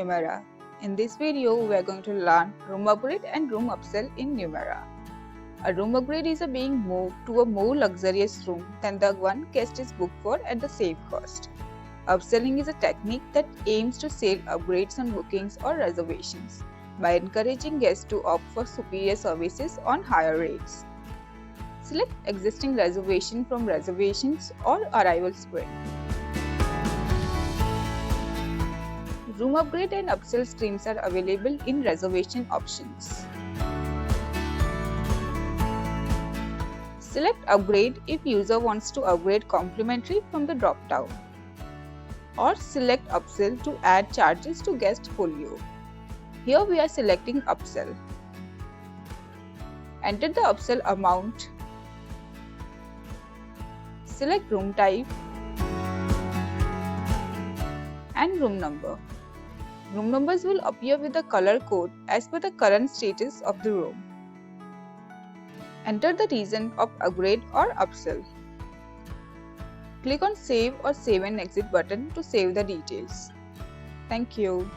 Numerah. In this video, we are going to learn room upgrade and room upsell in Numerah. A room upgrade is being moved to a more luxurious room than the one guest is booked for at the same cost. Upselling is a technique that aims to sell upgrades on bookings or reservations by encouraging guests to opt for superior services on higher rates. Select existing reservation from reservations or arrival spread. Room upgrade and upsell streams are available in reservation options. Select upgrade if user wants to upgrade complimentary from the drop-down. Or select upsell to add charges to guest folio. Here we are selecting upsell. Enter the upsell amount. Select room type and room number. Room numbers will appear with the color code as per the current status of the room. Enter the reason of upgrade or upsell. Click on Save or Save and Exit button to save the details. Thank you.